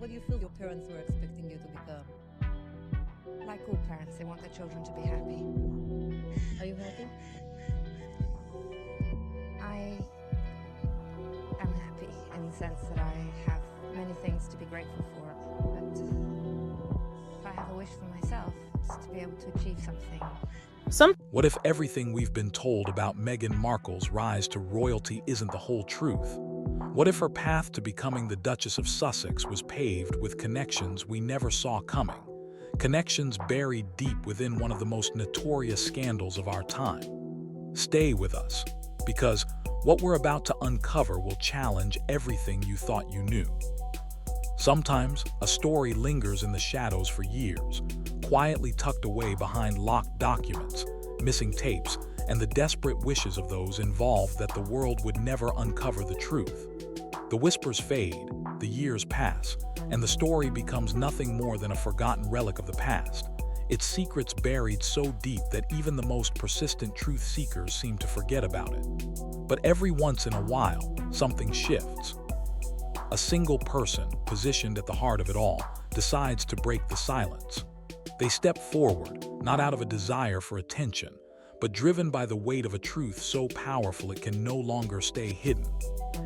What do you feel your parents were expecting you to become? Like all parents, they want their children to be happy. Are you happy? I am happy in the sense that I have many things to be grateful for, but if I have a wish for myself, it's to be able to achieve something. What if everything we've been told about Meghan Markle's rise to royalty isn't the whole truth? What if her path to becoming the Duchess of Sussex was paved with connections we never saw coming? Connections buried deep within one of the most notorious scandals of our time. Stay with us, because what we're about to uncover will challenge everything you thought you knew. Sometimes, a story lingers in the shadows for years, quietly tucked away behind locked documents, missing tapes, and the desperate wishes of those involved that the world would never uncover the truth. The whispers fade, the years pass, and the story becomes nothing more than a forgotten relic of the past, its secrets buried so deep that even the most persistent truth seekers seem to forget about it. But every once in a while, something shifts. A single person, positioned at the heart of it all, decides to break the silence. They step forward, not out of a desire for attention, but driven by the weight of a truth so powerful it can no longer stay hidden.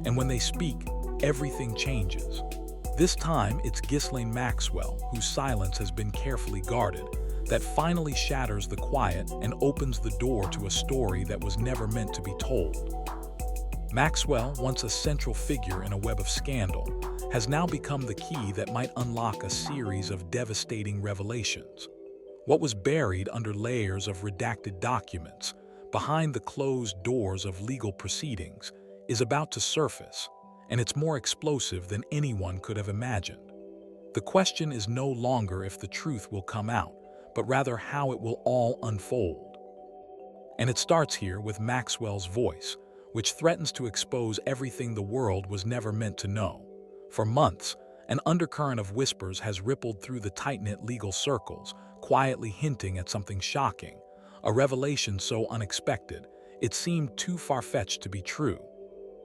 And when they speak, everything changes. This time, it's Ghislaine Maxwell, whose silence has been carefully guarded, that finally shatters the quiet and opens the door to a story that was never meant to be told. Maxwell, once a central figure in a web of scandal, has now become the key that might unlock a series of devastating revelations. What was buried under layers of redacted documents, behind the closed doors of legal proceedings, is about to surface, and it's more explosive than anyone could have imagined. The question is no longer if the truth will come out, but rather how it will all unfold. And it starts here with Maxwell's voice, which threatens to expose everything the world was never meant to know. For months, an undercurrent of whispers has rippled through the tight-knit legal circles, quietly hinting at something shocking, a revelation so unexpected, it seemed too far-fetched to be true.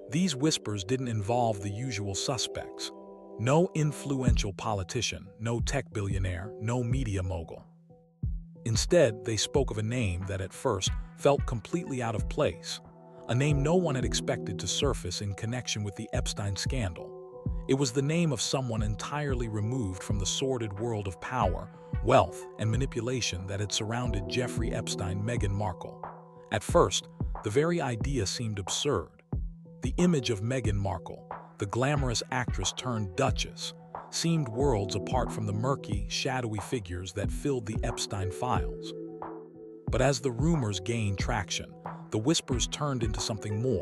These whispers didn't involve the usual suspects. No influential politician, no tech billionaire, no media mogul. Instead, they spoke of a name that at first felt completely out of place, a name no one had expected to surface in connection with the Epstein scandal. It was the name of someone entirely removed from the sordid world of power, wealth, and manipulation that had surrounded Jeffrey Epstein, Meghan Markle. At first, the very idea seemed absurd. The image of Meghan Markle, the glamorous actress turned duchess, seemed worlds apart from the murky, shadowy figures that filled the Epstein files. But as the rumors gained traction, the whispers turned into something more,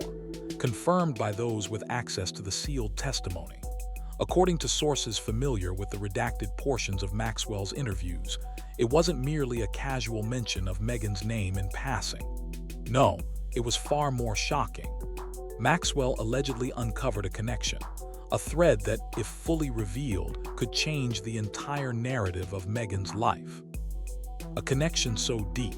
confirmed by those with access to the sealed testimony. According to sources familiar with the redacted portions of Maxwell's interviews, it wasn't merely a casual mention of Meghan's name in passing. No, it was far more shocking. Maxwell allegedly uncovered a connection, a thread that, if fully revealed, could change the entire narrative of Meghan's life. A connection so deep,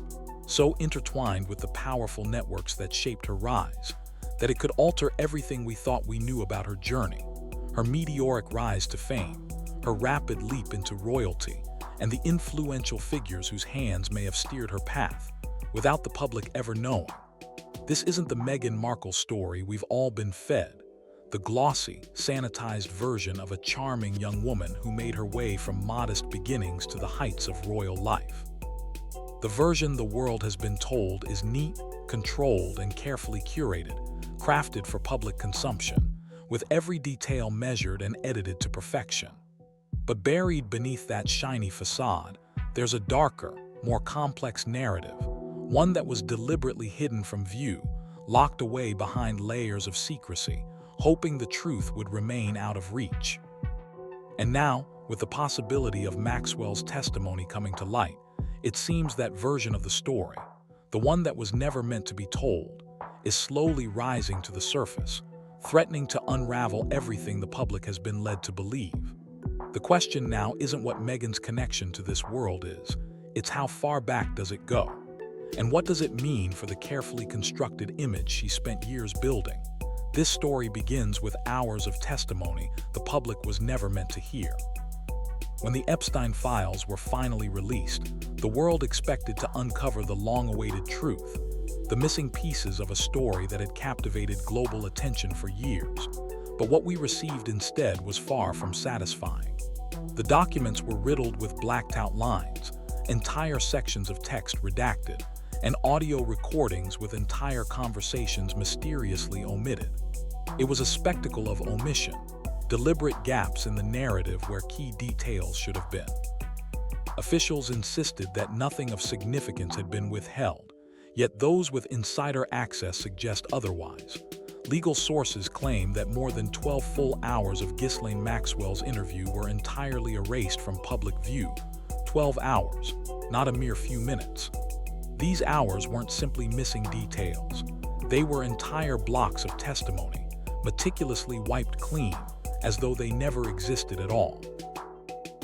so intertwined with the powerful networks that shaped her rise, that it could alter everything we thought we knew about her journey, her meteoric rise to fame, her rapid leap into royalty, and the influential figures whose hands may have steered her path, without the public ever knowing. This isn't the Meghan Markle story we've all been fed, the glossy, sanitized version of a charming young woman who made her way from modest beginnings to the heights of royal life. The version the world has been told is neat, controlled, and carefully curated, crafted for public consumption, with every detail measured and edited to perfection. But buried beneath that shiny facade, there's a darker, more complex narrative, one that was deliberately hidden from view, locked away behind layers of secrecy, hoping the truth would remain out of reach. And now, with the possibility of Maxwell's testimony coming to light, it seems that version of the story, the one that was never meant to be told, is slowly rising to the surface, threatening to unravel everything the public has been led to believe. The question now isn't what Meghan's connection to this world is, it's how far back does it go? And what does it mean for the carefully constructed image she spent years building? This story begins with hours of testimony the public was never meant to hear. When the Epstein files were finally released, the world expected to uncover the long-awaited truth, the missing pieces of a story that had captivated global attention for years. But what we received instead was far from satisfying. The documents were riddled with blacked-out lines, entire sections of text redacted, and audio recordings with entire conversations mysteriously omitted. It was a spectacle of omission, deliberate gaps in the narrative where key details should have been. Officials insisted that nothing of significance had been withheld, yet those with insider access suggest otherwise. Legal sources claim that more than 12 full hours of Ghislaine Maxwell's interview were entirely erased from public view. 12 hours, not a mere few minutes. These hours weren't simply missing details. They were entire blocks of testimony, meticulously wiped clean, as though they never existed at all.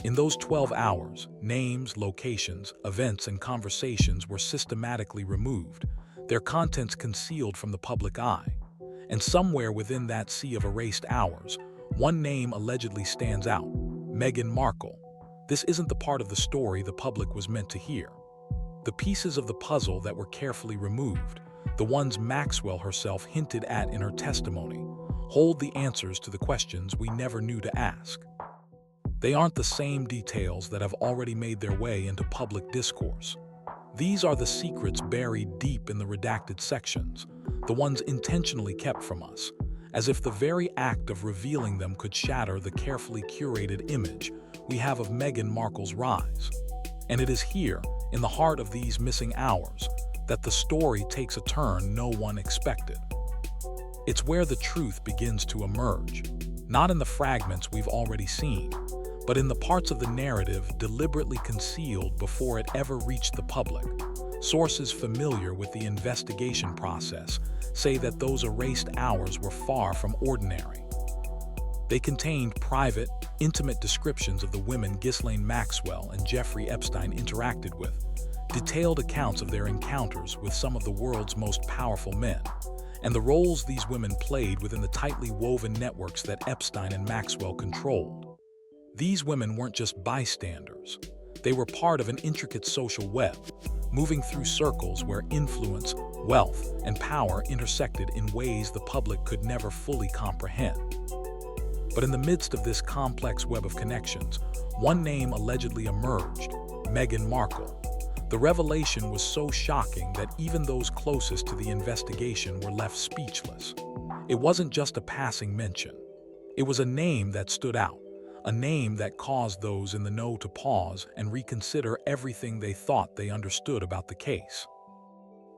In those 12 hours, names, locations, events, and conversations were systematically removed, their contents concealed from the public eye. And somewhere within that sea of erased hours, one name allegedly stands out: Meghan Markle. This isn't the part of the story the public was meant to hear. The pieces of the puzzle that were carefully removed, the ones Maxwell herself hinted at in her testimony, hold the answers to the questions we never knew to ask. They aren't the same details that have already made their way into public discourse. These are the secrets buried deep in the redacted sections, the ones intentionally kept from us, as if the very act of revealing them could shatter the carefully curated image we have of Meghan Markle's rise. And it is here, in the heart of these missing hours, that the story takes a turn no one expected. It's where the truth begins to emerge, not in the fragments we've already seen, but in the parts of the narrative deliberately concealed before it ever reached the public. Sources familiar with the investigation process say that those erased hours were far from ordinary. They contained private, intimate descriptions of the women Ghislaine Maxwell and Jeffrey Epstein interacted with, detailed accounts of their encounters with some of the world's most powerful men, and the roles these women played within the tightly woven networks that Epstein and Maxwell controlled. These women weren't just bystanders. They were part of an intricate social web, moving through circles where influence, wealth, and power intersected in ways the public could never fully comprehend. But in the midst of this complex web of connections, one name allegedly emerged: Meghan Markle. The revelation was so shocking that even those closest to the investigation were left speechless. It wasn't just a passing mention. It was a name that stood out, a name that caused those in the know to pause and reconsider everything they thought they understood about the case.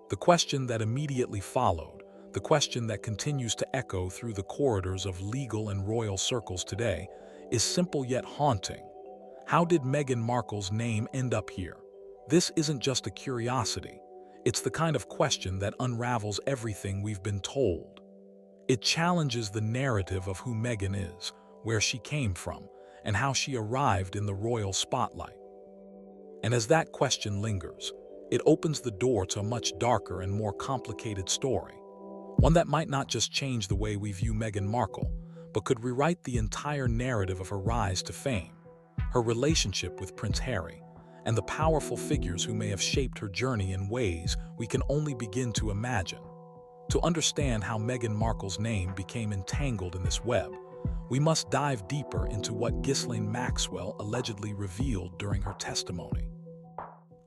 The question that immediately followed, the question that continues to echo through the corridors of legal and royal circles today, is simple yet haunting. How did Meghan Markle's name end up here? This isn't just a curiosity. It's the kind of question that unravels everything we've been told. It challenges the narrative of who Meghan is, where she came from, and how she arrived in the royal spotlight. And as that question lingers, it opens the door to a much darker and more complicated story. One that might not just change the way we view Meghan Markle, but could rewrite the entire narrative of her rise to fame, her relationship with Prince Harry, and the powerful figures who may have shaped her journey in ways we can only begin to imagine. To understand how Meghan Markle's name became entangled in this web, we must dive deeper into what Ghislaine Maxwell allegedly revealed during her testimony.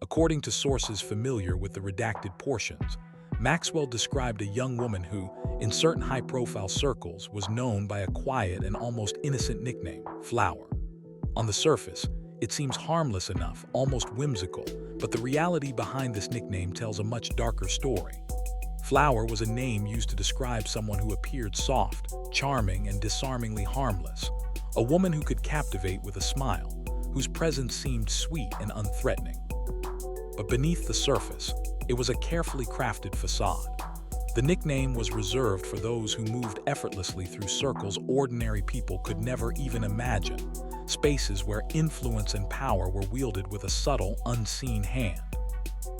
According to sources familiar with the redacted portions, Maxwell described a young woman who, in certain high-profile circles, was known by a quiet and almost innocent nickname, Flower. On the surface, it seems harmless enough, almost whimsical, but the reality behind this nickname tells a much darker story. Flower was a name used to describe someone who appeared soft, charming, and disarmingly harmless, a woman who could captivate with a smile, whose presence seemed sweet and unthreatening. But beneath the surface, it was a carefully crafted facade. The nickname was reserved for those who moved effortlessly through circles ordinary people could never even imagine, spaces where influence and power were wielded with a subtle, unseen hand.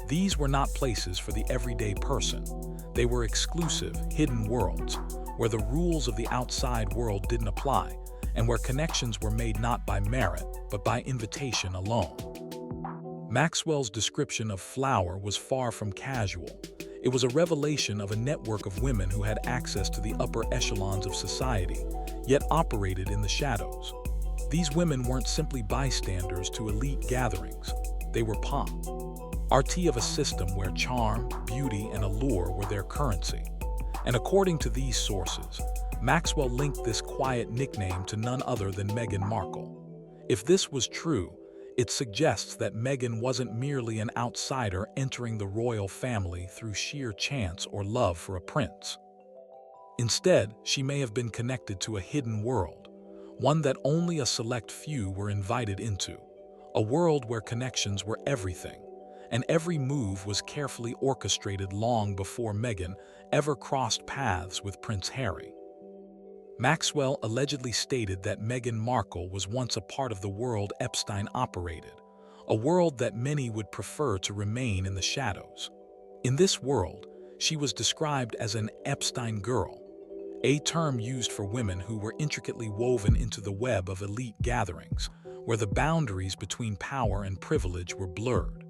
These were not places for the everyday person. They were exclusive, hidden worlds, where the rules of the outside world didn't apply, and where connections were made not by merit, but by invitation alone. Maxwell's description of Flower was far from casual. It was a revelation of a network of women who had access to the upper echelons of society, yet operated in the shadows. These women weren't simply bystanders to elite gatherings. They were part of a system where charm, beauty, and allure were their currency. And according to these sources, Maxwell linked this quiet nickname to none other than Meghan Markle. If this was true, it suggests that Meghan wasn't merely an outsider entering the royal family through sheer chance or love for a prince. Instead, she may have been connected to a hidden world, one that only a select few were invited into, a world where connections were everything, and every move was carefully orchestrated long before Meghan ever crossed paths with Prince Harry. Maxwell allegedly stated that Meghan Markle was once a part of the world Epstein operated, a world that many would prefer to remain in the shadows. In this world, she was described as an Epstein girl, a term used for women who were intricately woven into the web of elite gatherings, where the boundaries between power and privilege were blurred.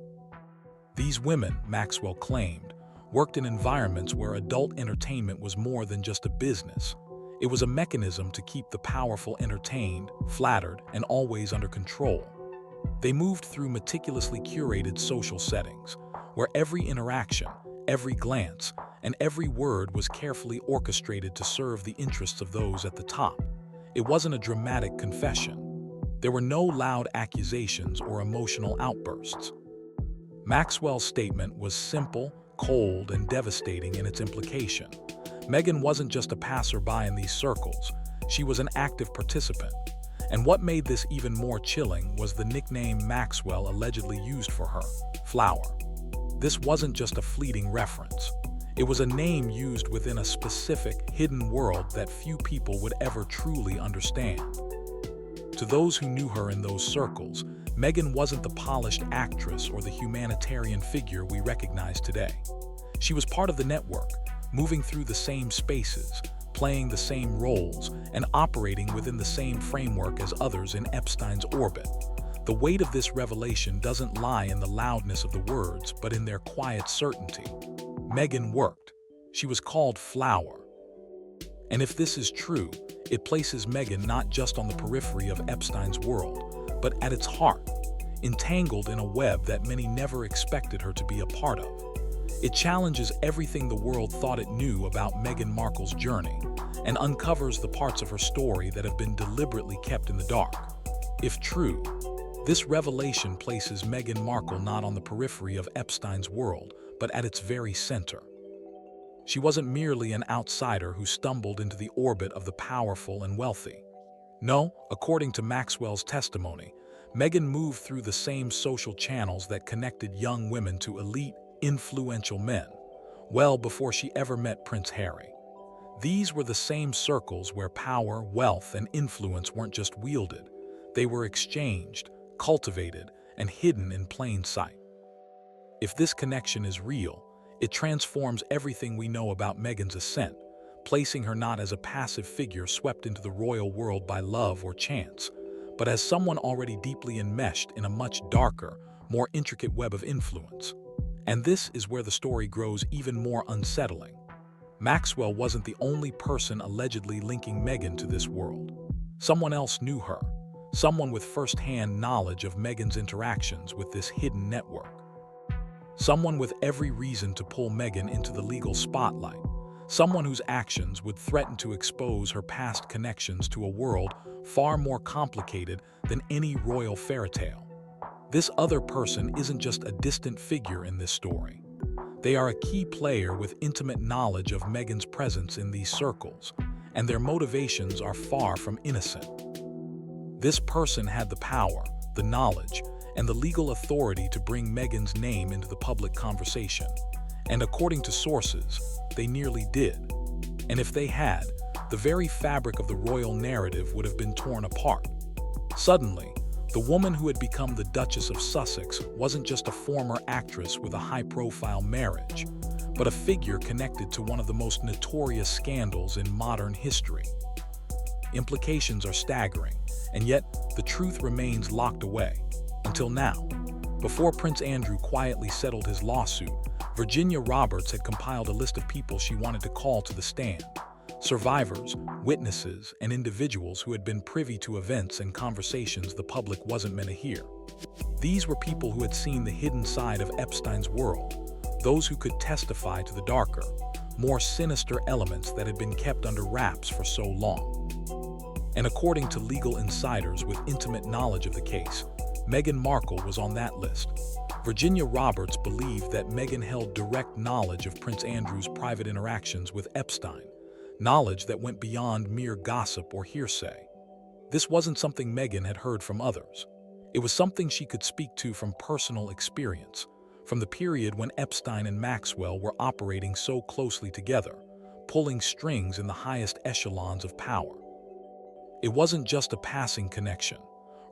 These women, Maxwell claimed, worked in environments where adult entertainment was more than just a business. It was a mechanism to keep the powerful entertained, flattered, and always under control. They moved through meticulously curated social settings, where every interaction, every glance, and every word was carefully orchestrated to serve the interests of those at the top. It wasn't a dramatic confession. There were no loud accusations or emotional outbursts. Maxwell's statement was simple, cold, and devastating in its implication. Meghan wasn't just a passerby in these circles, she was an active participant. And what made this even more chilling was the nickname Maxwell allegedly used for her, Flower. This wasn't just a fleeting reference. It was a name used within a specific, hidden world that few people would ever truly understand. To those who knew her in those circles, Meghan wasn't the polished actress or the humanitarian figure we recognize today. She was part of the network, moving through the same spaces, playing the same roles, and operating within the same framework as others in Epstein's orbit. The weight of this revelation doesn't lie in the loudness of the words, but in their quiet certainty. Meghan worked. She was called Flower. And if this is true, it places Meghan not just on the periphery of Epstein's world, but at its heart, entangled in a web that many never expected her to be a part of. It challenges everything the world thought it knew about Meghan Markle's journey and uncovers the parts of her story that have been deliberately kept in the dark. If true, this revelation places Meghan Markle not on the periphery of Epstein's world, but at its very center. She wasn't merely an outsider who stumbled into the orbit of the powerful and wealthy. No, according to Maxwell's testimony, Meghan moved through the same social channels that connected young women to elite, influential men, well before she ever met Prince Harry. These were the same circles where power, wealth, and influence weren't just wielded, they were exchanged, cultivated, and hidden in plain sight. If this connection is real, it transforms everything we know about Meghan's ascent, placing her not as a passive figure swept into the royal world by love or chance, but as someone already deeply enmeshed in a much darker, more intricate web of influence. And this is where the story grows even more unsettling. Maxwell wasn't the only person allegedly linking Meghan to this world. Someone else knew her, someone with first-hand knowledge of Meghan's interactions with this hidden network. Someone with every reason to pull Meghan into the legal spotlight, someone whose actions would threaten to expose her past connections to a world far more complicated than any royal fairy tale. This other person isn't just a distant figure in this story. They are a key player with intimate knowledge of Meghan's presence in these circles, and their motivations are far from innocent. This person had the power, the knowledge, and the legal authority to bring Meghan's name into the public conversation. And according to sources, they nearly did. And if they had, the very fabric of the royal narrative would have been torn apart. Suddenly, the woman who had become the Duchess of Sussex wasn't just a former actress with a high-profile marriage, but a figure connected to one of the most notorious scandals in modern history. Implications are staggering, and yet the truth remains locked away. Until now. Before Prince Andrew quietly settled his lawsuit, Virginia Roberts had compiled a list of people she wanted to call to the stand. Survivors, witnesses, and individuals who had been privy to events and conversations the public wasn't meant to hear. These were people who had seen the hidden side of Epstein's world, those who could testify to the darker, more sinister elements that had been kept under wraps for so long. And according to legal insiders with intimate knowledge of the case, Meghan Markle was on that list. Virginia Roberts believed that Meghan held direct knowledge of Prince Andrew's private interactions with Epstein, knowledge that went beyond mere gossip or hearsay. This wasn't something Meghan had heard from others. It was something she could speak to from personal experience, from the period when Epstein and Maxwell were operating so closely together, pulling strings in the highest echelons of power. It wasn't just a passing connection.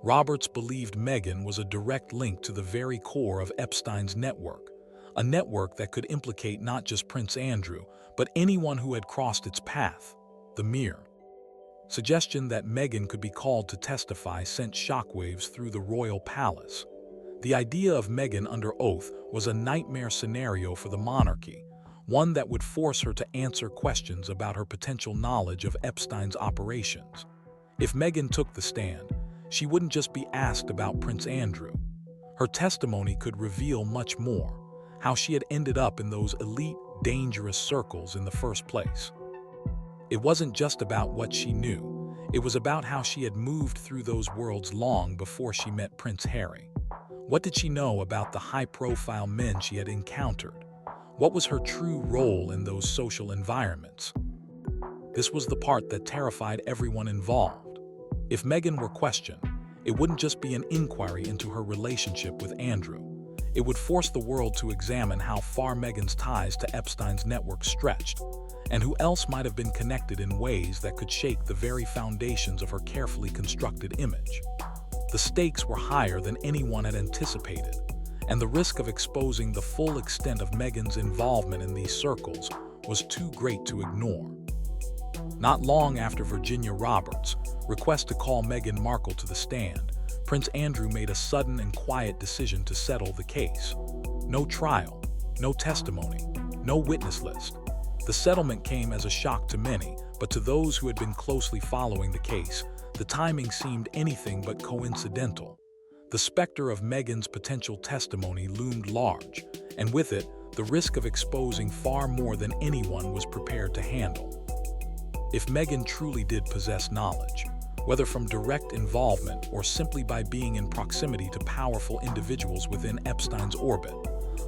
Roberts believed Meghan was a direct link to the very core of Epstein's network, a network that could implicate not just Prince Andrew, but anyone who had crossed its path. The mere suggestion that Meghan could be called to testify sent shockwaves through the royal palace. The idea of Meghan under oath was a nightmare scenario for the monarchy, one that would force her to answer questions about her potential knowledge of Epstein's operations. If Meghan took the stand, she wouldn't just be asked about Prince Andrew. Her testimony could reveal much more, how she had ended up in those elite, dangerous circles in the first place. It wasn't just about what she knew. It was about how she had moved through those worlds long before she met Prince Harry. What did she know about the high-profile men she had encountered? What was her true role in those social environments? This was the part that terrified everyone involved. If Meghan were questioned, it wouldn't just be an inquiry into her relationship with Andrew. It would force the world to examine how far Meghan's ties to Epstein's network stretched, and who else might have been connected in ways that could shake the very foundations of her carefully constructed image. The stakes were higher than anyone had anticipated, and the risk of exposing the full extent of Meghan's involvement in these circles was too great to ignore. Not long after Virginia Roberts' request to call Meghan Markle to the stand, Prince Andrew made a sudden and quiet decision to settle the case. No trial, no testimony, no witness list. The settlement came as a shock to many, but to those who had been closely following the case, the timing seemed anything but coincidental. The specter of Meghan's potential testimony loomed large, and with it, the risk of exposing far more than anyone was prepared to handle. If Meghan truly did possess knowledge, whether from direct involvement or simply by being in proximity to powerful individuals within Epstein's orbit,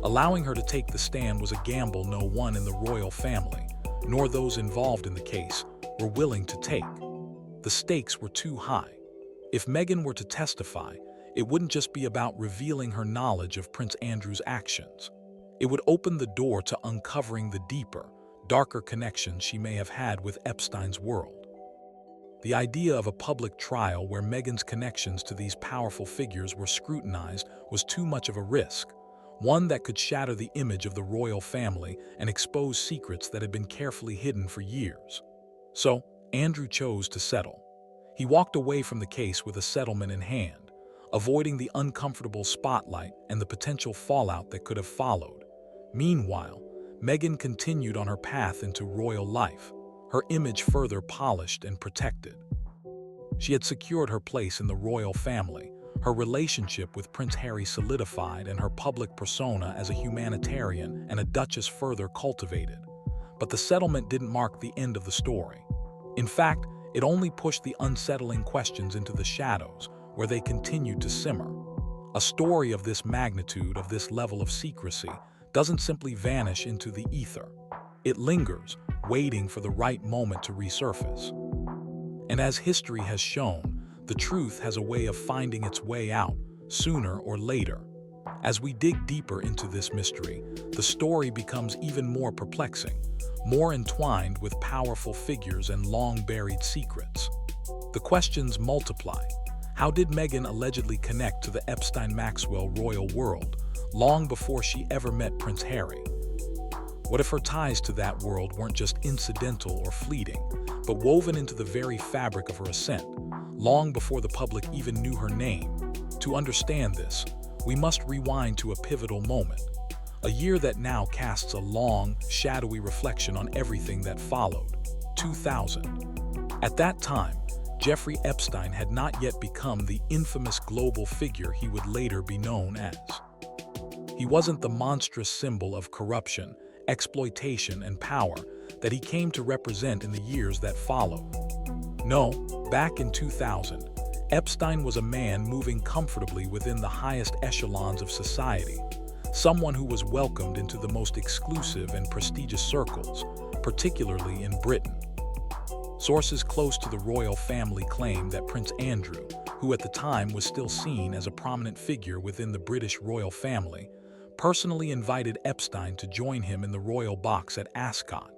allowing her to take the stand was a gamble no one in the royal family, nor those involved in the case, were willing to take. The stakes were too high. If Meghan were to testify, it wouldn't just be about revealing her knowledge of Prince Andrew's actions. It would open the door to uncovering the deeper, darker connections she may have had with Epstein's world. The idea of a public trial where Meghan's connections to these powerful figures were scrutinized was too much of a risk, one that could shatter the image of the royal family and expose secrets that had been carefully hidden for years. So, Andrew chose to settle. He walked away from the case with a settlement in hand, avoiding the uncomfortable spotlight and the potential fallout that could have followed. Meanwhile, Meghan continued on her path into royal life, her image further polished and protected. She had secured her place in the royal family, her relationship with Prince Harry solidified, and her public persona as a humanitarian and a duchess further cultivated. But the settlement didn't mark the end of the story. In fact, it only pushed the unsettling questions into the shadows, where they continued to simmer. A story of this magnitude, of this level of secrecy, doesn't simply vanish into the ether. It lingers, waiting for the right moment to resurface. And as history has shown, the truth has a way of finding its way out, sooner or later. As we dig deeper into this mystery, the story becomes even more perplexing, more entwined with powerful figures and long-buried secrets. The questions multiply. How did Meghan allegedly connect to the Epstein-Maxwell royal world, long before she ever met Prince Harry? What if her ties to that world weren't just incidental or fleeting, but woven into the very fabric of her ascent, long before the public even knew her name? To understand this, we must rewind to a pivotal moment, a year that now casts a long, shadowy reflection on everything that followed, 2000. At that time, Jeffrey Epstein had not yet become the infamous global figure he would later be known as. He wasn't the monstrous symbol of corruption, exploitation, and power that he came to represent in the years that followed. No, back in 2000, Epstein was a man moving comfortably within the highest echelons of society, someone who was welcomed into the most exclusive and prestigious circles, particularly in Britain. Sources close to the royal family claim that Prince Andrew, who at the time was still seen as a prominent figure within the British royal family, personally invited Epstein to join him in the royal box at Ascot,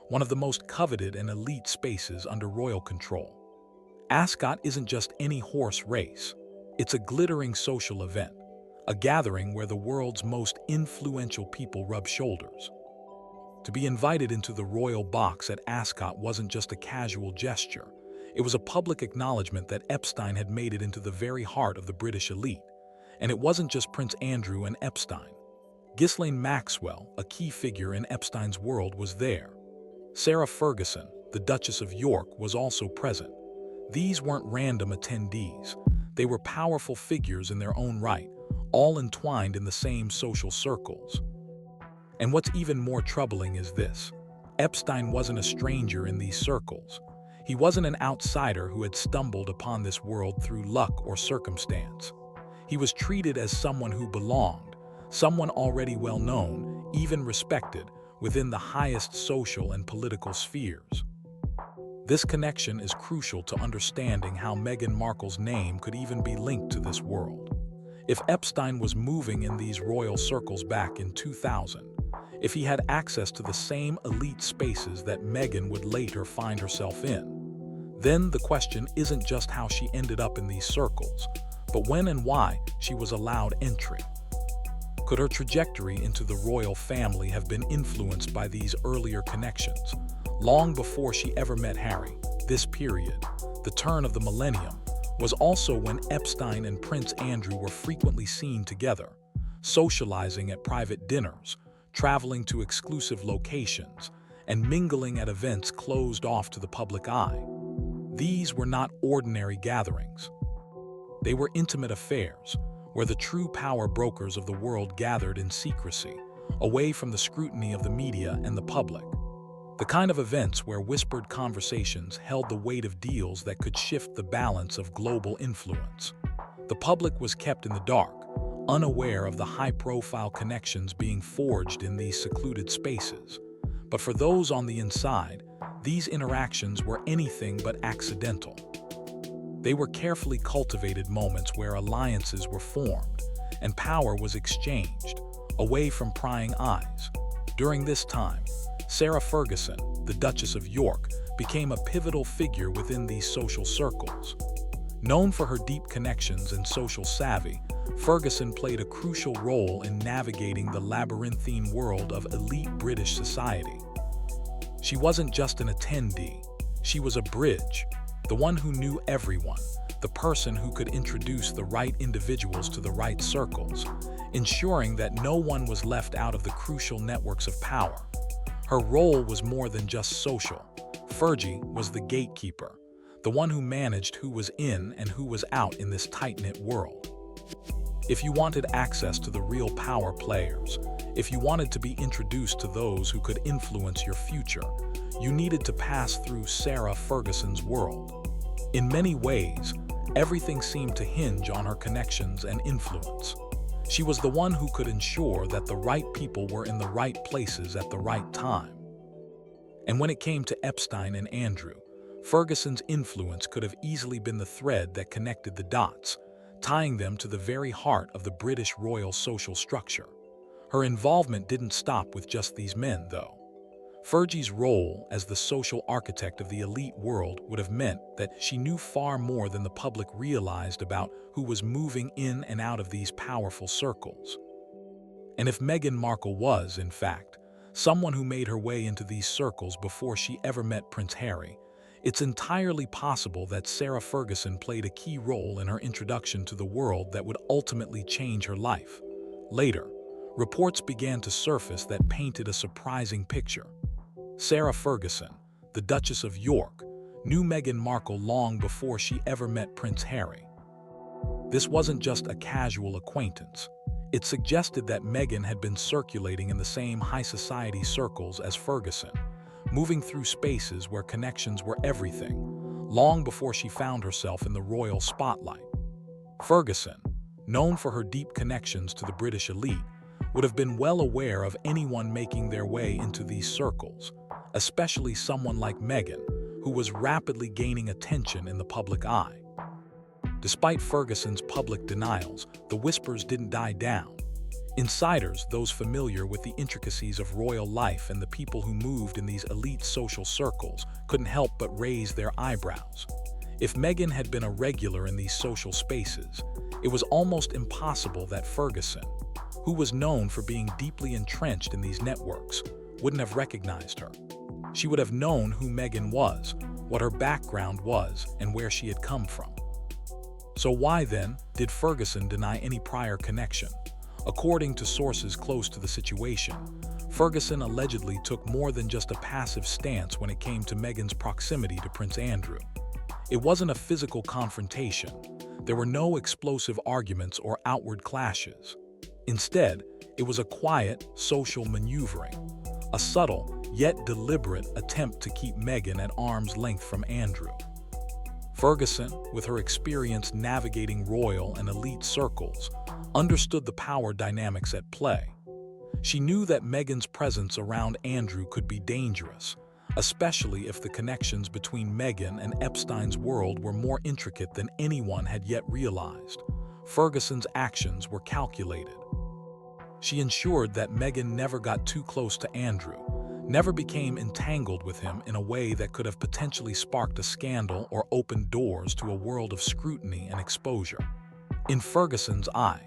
one of the most coveted and elite spaces under royal control. Ascot isn't just any horse race. It's a glittering social event, a gathering where the world's most influential people rub shoulders. To be invited into the royal box at Ascot wasn't just a casual gesture. It was a public acknowledgement that Epstein had made it into the very heart of the British elite. And it wasn't just Prince Andrew and Epstein. Ghislaine Maxwell, a key figure in Epstein's world, was there. Sarah Ferguson, the Duchess of York, was also present. These weren't random attendees. They were powerful figures in their own right, all entwined in the same social circles. And what's even more troubling is this: Epstein wasn't a stranger in these circles. He wasn't an outsider who had stumbled upon this world through luck or circumstance. He was treated as someone who belonged, someone already well known, even respected, within the highest social and political spheres. This connection is crucial to understanding how Meghan Markle's name could even be linked to this world. If Epstein was moving in these royal circles back in 2000, if he had access to the same elite spaces that Meghan would later find herself in, then the question isn't just how she ended up in these circles, but when and why she was allowed entry. Could her trajectory into the royal family have been influenced by these earlier connections, long before she ever met Harry? This period, the turn of the millennium, was also when Epstein and Prince Andrew were frequently seen together, socializing at private dinners, traveling to exclusive locations, and mingling at events closed off to the public eye. These were not ordinary gatherings. They were intimate affairs, where the true power brokers of the world gathered in secrecy, away from the scrutiny of the media and the public. The kind of events where whispered conversations held the weight of deals that could shift the balance of global influence. The public was kept in the dark, unaware of the high-profile connections being forged in these secluded spaces. But for those on the inside, these interactions were anything but accidental. They were carefully cultivated moments where alliances were formed and power was exchanged, away from prying eyes. During this time, Sarah Ferguson, the Duchess of York, became a pivotal figure within these social circles. Known for her deep connections and social savvy, Ferguson played a crucial role in navigating the labyrinthine world of elite British society. She wasn't just an attendee, she was a bridge, the one who knew everyone, the person who could introduce the right individuals to the right circles, ensuring that no one was left out of the crucial networks of power. Her role was more than just social. Fergie was the gatekeeper, the one who managed who was in and who was out in this tight-knit world. If you wanted access to the real power players, if you wanted to be introduced to those who could influence your future, you needed to pass through Sarah Ferguson's world. In many ways, everything seemed to hinge on her connections and influence. She was the one who could ensure that the right people were in the right places at the right time. And when it came to Epstein and Andrew, Ferguson's influence could have easily been the thread that connected the dots, tying them to the very heart of the British royal social structure. Her involvement didn't stop with just these men, though. Fergie's role as the social architect of the elite world would have meant that she knew far more than the public realized about who was moving in and out of these powerful circles. And if Meghan Markle was, in fact, someone who made her way into these circles before she ever met Prince Harry, it's entirely possible that Sarah Ferguson played a key role in her introduction to the world that would ultimately change her life. Later, reports began to surface that painted a surprising picture. Sarah Ferguson, the Duchess of York, knew Meghan Markle long before she ever met Prince Harry. This wasn't just a casual acquaintance. It suggested that Meghan had been circulating in the same high society circles as Ferguson, moving through spaces where connections were everything, long before she found herself in the royal spotlight. Ferguson, known for her deep connections to the British elite, would have been well aware of anyone making their way into these circles, especially someone like Meghan, who was rapidly gaining attention in the public eye. Despite Ferguson's public denials, the whispers didn't die down. Insiders, those familiar with the intricacies of royal life and the people who moved in these elite social circles, couldn't help but raise their eyebrows. If Meghan had been a regular in these social spaces, it was almost impossible that Ferguson, who was known for being deeply entrenched in these networks, wouldn't have recognized her. She would have known who Meghan was, what her background was, and where she had come from. So why, then, did Ferguson deny any prior connection? According to sources close to the situation, Ferguson allegedly took more than just a passive stance when it came to Meghan's proximity to Prince Andrew. It wasn't a physical confrontation. There were no explosive arguments or outward clashes. Instead, it was a quiet, social maneuvering, a subtle, yet deliberate attempt to keep Meghan at arm's length from Andrew. Ferguson, with her experience navigating royal and elite circles, understood the power dynamics at play. She knew that Meghan's presence around Andrew could be dangerous, especially if the connections between Meghan and Epstein's world were more intricate than anyone had yet realized. Ferguson's actions were calculated. She ensured that Meghan never got too close to Andrew, never became entangled with him in a way that could have potentially sparked a scandal or opened doors to a world of scrutiny and exposure. In Ferguson's eye,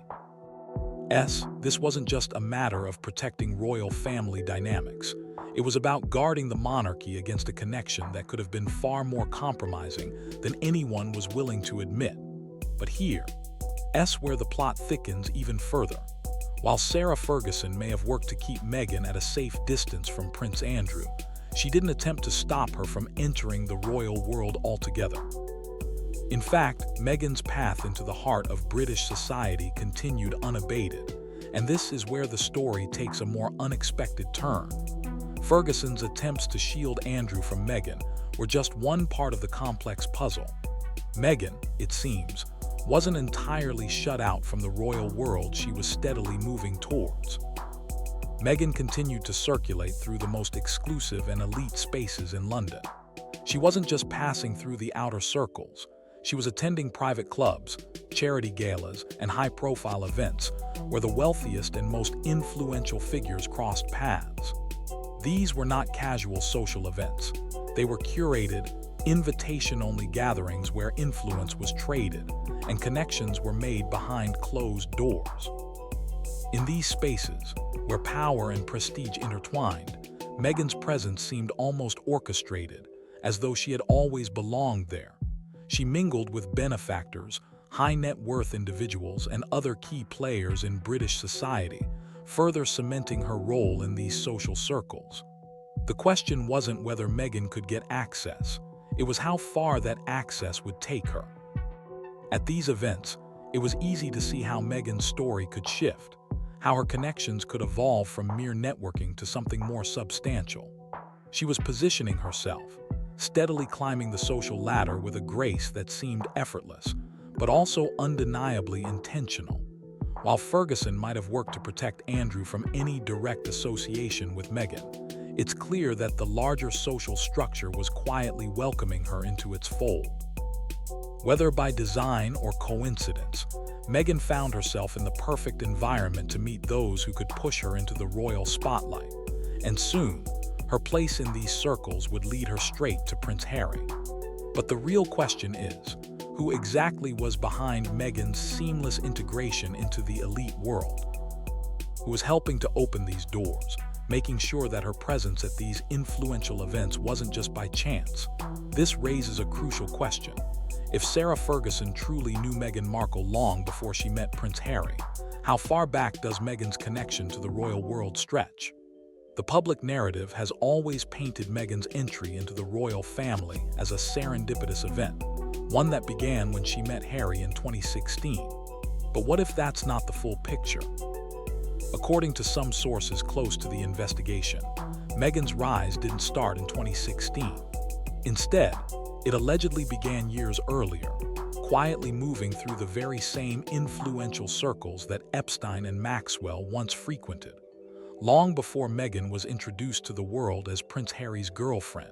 this wasn't just a matter of protecting royal family dynamics. It was about guarding the monarchy against a connection that could have been far more compromising than anyone was willing to admit. But here's where the plot thickens even further. While Sarah Ferguson may have worked to keep Meghan at a safe distance from Prince Andrew, she didn't attempt to stop her from entering the royal world altogether. In fact, Meghan's path into the heart of British society continued unabated, and this is where the story takes a more unexpected turn. Ferguson's attempts to shield Andrew from Meghan were just one part of the complex puzzle. Meghan, it seems, wasn't entirely shut out from the royal world she was steadily moving towards. Meghan continued to circulate through the most exclusive and elite spaces in London. She wasn't just passing through the outer circles. She was attending private clubs, charity galas, and high-profile events where the wealthiest and most influential figures crossed paths. These were not casual social events. They were curated, invitation-only gatherings where influence was traded and connections were made behind closed doors. In these spaces, where power and prestige intertwined, Meghan's presence seemed almost orchestrated, as though she had always belonged there. She mingled with benefactors, high-net-worth individuals, and other key players in British society, further cementing her role in these social circles. The question wasn't whether Meghan could get access. It was how far that access would take her. At these events, it was easy to see how Meghan's story could shift, how her connections could evolve from mere networking to something more substantial. She was positioning herself, steadily climbing the social ladder with a grace that seemed effortless, but also undeniably intentional. While Ferguson might have worked to protect Andrew from any direct association with Meghan, it's clear that the larger social structure was quietly welcoming her into its fold. Whether by design or coincidence, Meghan found herself in the perfect environment to meet those who could push her into the royal spotlight, and soon, her place in these circles would lead her straight to Prince Harry. But the real question is, who exactly was behind Meghan's seamless integration into the elite world? Who was helping to open these doors, making sure that her presence at these influential events wasn't just by chance. This raises a crucial question. If Sarah Ferguson truly knew Meghan Markle long before she met Prince Harry, how far back does Meghan's connection to the royal world stretch? The public narrative has always painted Meghan's entry into the royal family as a serendipitous event, one that began when she met Harry in 2016. But what if that's not the full picture? According to some sources close to the investigation, Meghan's rise didn't start in 2016. Instead, it allegedly began years earlier, quietly moving through the very same influential circles that Epstein and Maxwell once frequented. Long before Meghan was introduced to the world as Prince Harry's girlfriend,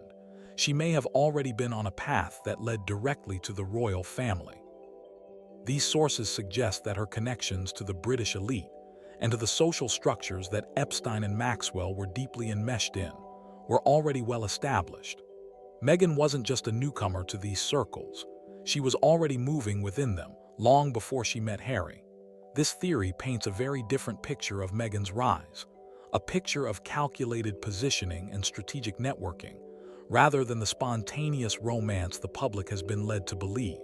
she may have already been on a path that led directly to the royal family. These sources suggest that her connections to the British elite and to the social structures that Epstein and Maxwell were deeply enmeshed in were already well established. Meghan wasn't just a newcomer to these circles. She was already moving within them long before she met Harry. This theory paints a very different picture of Meghan's rise, a picture of calculated positioning and strategic networking, rather than the spontaneous romance the public has been led to believe.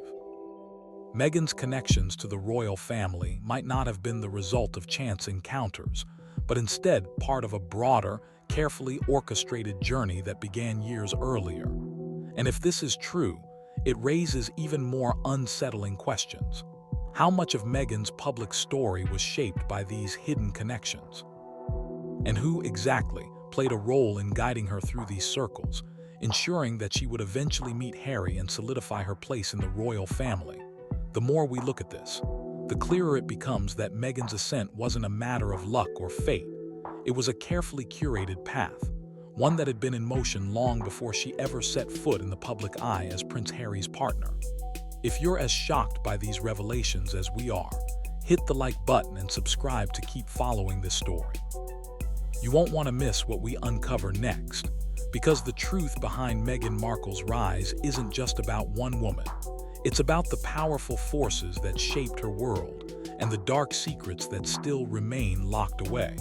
Meghan's connections to the royal family might not have been the result of chance encounters, but instead part of a broader, carefully orchestrated journey that began years earlier. And if this is true, it raises even more unsettling questions. How much of Meghan's public story was shaped by these hidden connections? And who exactly played a role in guiding her through these circles, ensuring that she would eventually meet Harry and solidify her place in the royal family? The more we look at this, the clearer it becomes that Meghan's ascent wasn't a matter of luck or fate. It was a carefully curated path, one that had been in motion long before she ever set foot in the public eye as Prince Harry's partner. If you're as shocked by these revelations as we are, hit the like button and subscribe to keep following this story. You won't want to miss what we uncover next, because the truth behind Meghan Markle's rise isn't just about one woman. It's about the powerful forces that shaped her world and the dark secrets that still remain locked away.